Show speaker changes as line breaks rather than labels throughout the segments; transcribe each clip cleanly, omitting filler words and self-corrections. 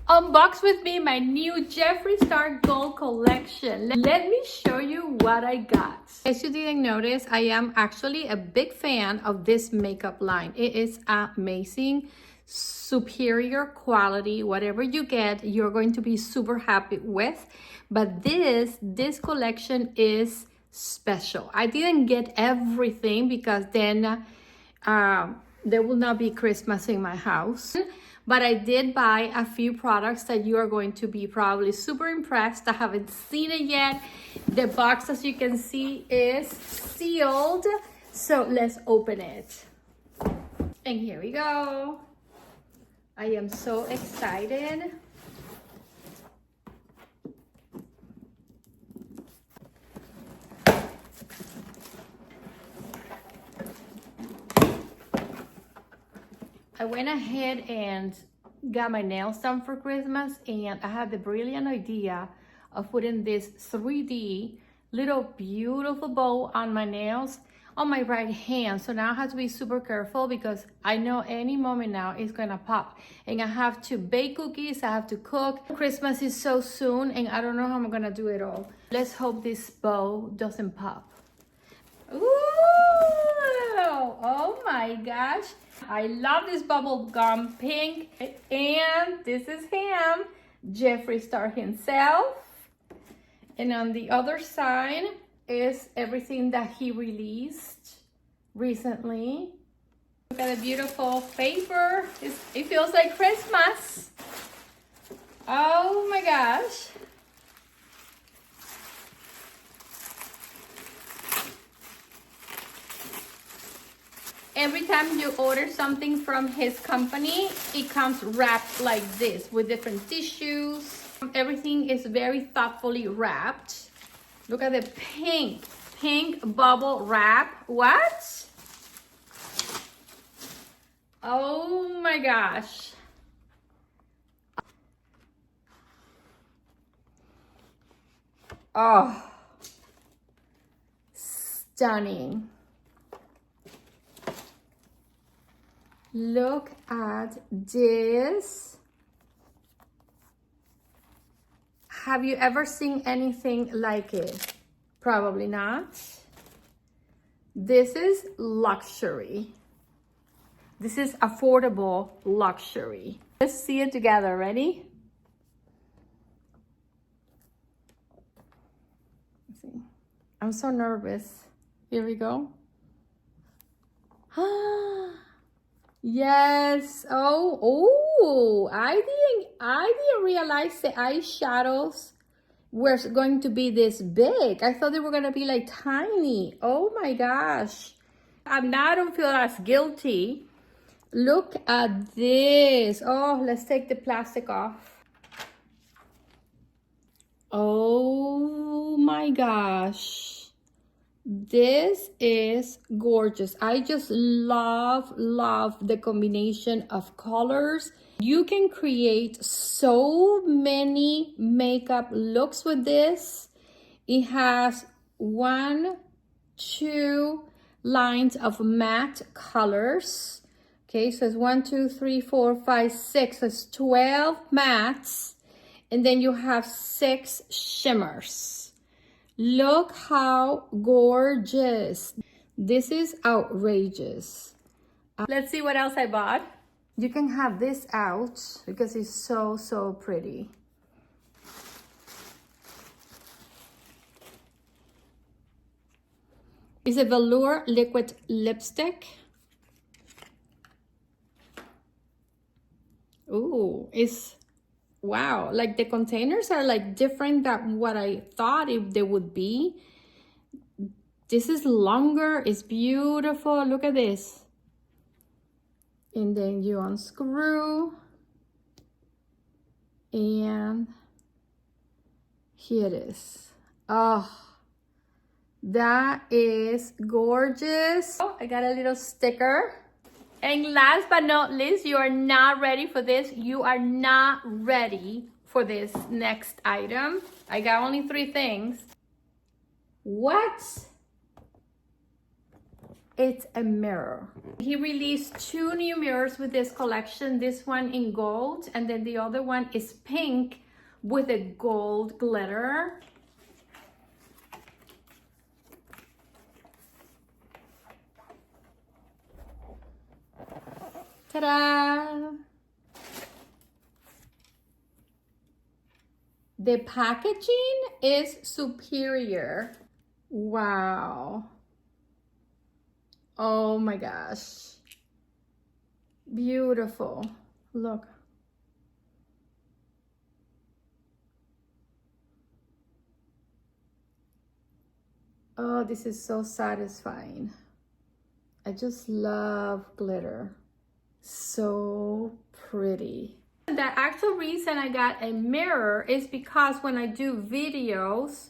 Unbox with me my new Jeffree Star Gold collection. Let me show you what I got. As you didn't notice, I am actually a big fan of this makeup line. It is amazing, superior quality. Whatever you get, you're going to be super happy with. But this collection is special. I didn't get everything because then there will not be Christmas in my house. But I did buy a few products that you are going to be probably super impressed. I haven't seen it yet. The box, as you can see, is sealed. So let's open it. And here we go. I am so excited. I went ahead and got my nails done for Christmas, and I had the brilliant idea of putting this 3D little beautiful bow on my nails on my right hand. So now I have to be super careful because I know any moment now it's gonna pop, and I have to bake cookies, I have to cook. Christmas is so soon and I don't know how I'm gonna do it all. Let's hope this bow doesn't pop. Ooh, oh my gosh. I love this bubble gum pink, and this is him, Jeffree Star himself. And on the other side is everything that he released recently. Look at the beautiful paper. It feels like Christmas. Oh my gosh. Every time you order something from his company, it comes wrapped like this with different tissues. Everything is very thoughtfully wrapped. Look at the pink bubble wrap. What? Oh my gosh. Oh, stunning. Look at this. Have you ever seen anything like it? Probably not. This is luxury. This is affordable luxury. Let's see it together. Ready? Let's see. I'm so nervous. Here we go. Yes. Oh, I didn't realize the eyeshadows were going to be this big. I thought they were gonna be like tiny. Oh my gosh. I don't feel as guilty. Look at this. Oh, let's take the plastic off. Oh my gosh. This is gorgeous. I just love the combination of colors. You can create so many makeup looks with this. It has 1, 2 lines of matte colors. Okay, so it's 1, 2, 3, 4, 5, 6. So it's 12 mattes. And then you have 6 shimmers. Look how gorgeous. This is outrageous. Let's see what else I bought. You can have this out because it's so pretty. It's a velour liquid lipstick. Ooh, it's wow, like the containers are like different than what I thought they would be. This is longer, it's beautiful. Look at this. And then you unscrew. And here it is. Oh, that is gorgeous. Oh, I got a little sticker. And last but not least, you are not ready for this. You are not ready for this next item. I got only 3 things. What? it's a mirror. He released 2 new mirrors with this collection, this one in gold, and then the other one is pink with a gold glitter. Ta-da! The packaging is superior. Wow. Oh my gosh. Beautiful. Look. Oh, this is so satisfying. I just love glitter. So pretty. The actual reason I got a mirror is because when I do videos,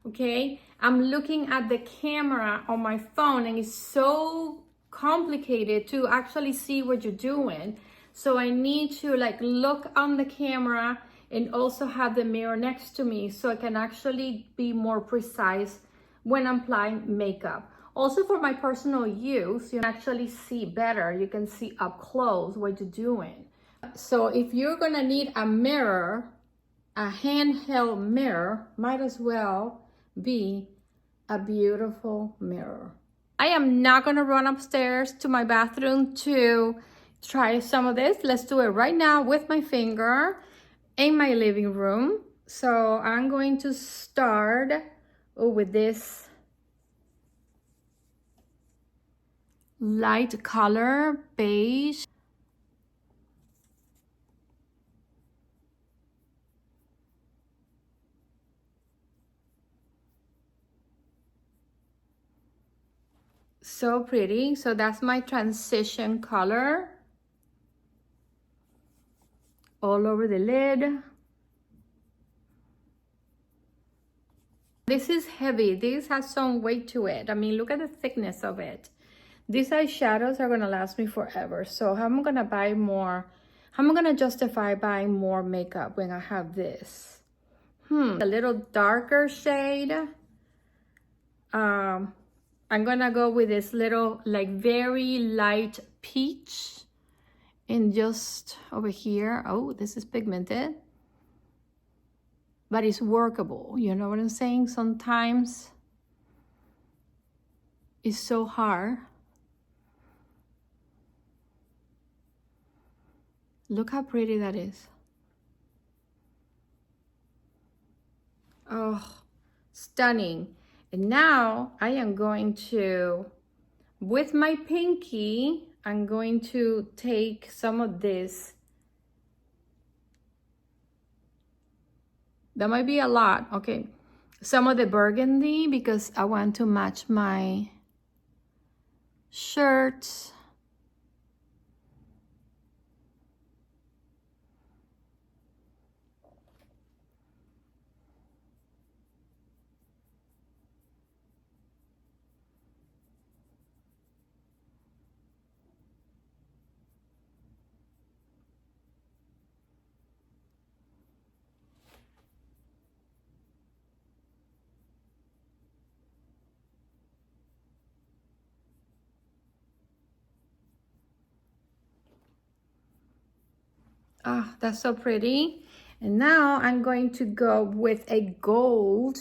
okay, I'm looking at the camera on my phone and it's so complicated to actually see what you're doing. So I need to like look on the camera and also have the mirror next to me so I can actually be more precise when I'm applying makeup. Also for my personal use, you can actually see better. You can see up close what you're doing. So if you're gonna need a mirror, a handheld mirror, might as well be a beautiful mirror. I am not gonna run upstairs to my bathroom to try some of this. Let's do it right now with my finger in my living room. So I'm going to start with this light color, beige. So pretty. So that's my transition color. All over the lid. This is heavy. This has some weight to it. I mean, look at the thickness of it. These eyeshadows are gonna last me forever. So how am I gonna buy more? How am I gonna justify buying more makeup when I have this? A little darker shade. I'm gonna go with this little like very light peach. And just over here, oh, this is pigmented. But it's workable, you know what I'm saying? Sometimes it's so hard. Look how pretty that is. Oh, stunning. And now I am going to, with my pinky, I'm going to take some of this. That might be a lot, okay. Some of the burgundy because I want to match my shirt. Oh, that's so pretty. And now I'm going to go with a gold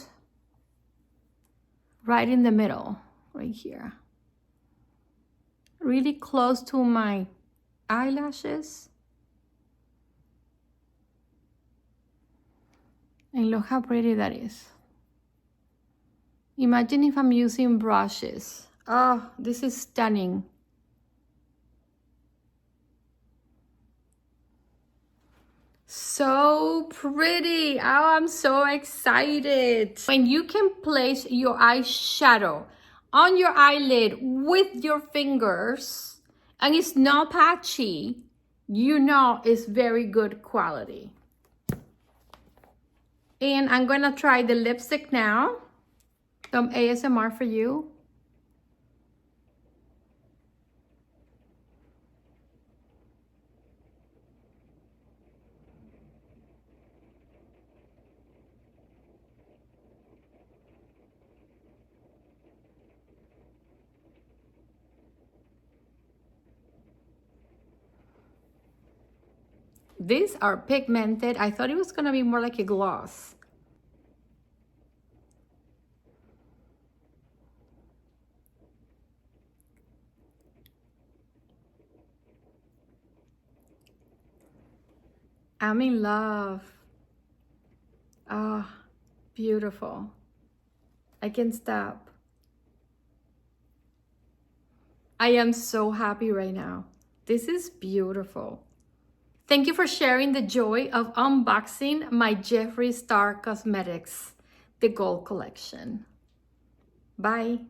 right in the middle, right here. Really close to my eyelashes. And look how pretty that is. Imagine if I'm using brushes. Oh, this is stunning. So pretty. Oh, I'm so excited. When you can place your eyeshadow on your eyelid with your fingers and it's not patchy, you know it's very good quality. And I'm gonna try the lipstick now. Some ASMR for you. These are pigmented. I thought it was gonna be more like a gloss. I'm in love. Ah, beautiful. I can't stop. I am so happy right now. This is beautiful. Thank you for sharing the joy of unboxing my Jeffree Star Cosmetics, the Gold Collection. Bye.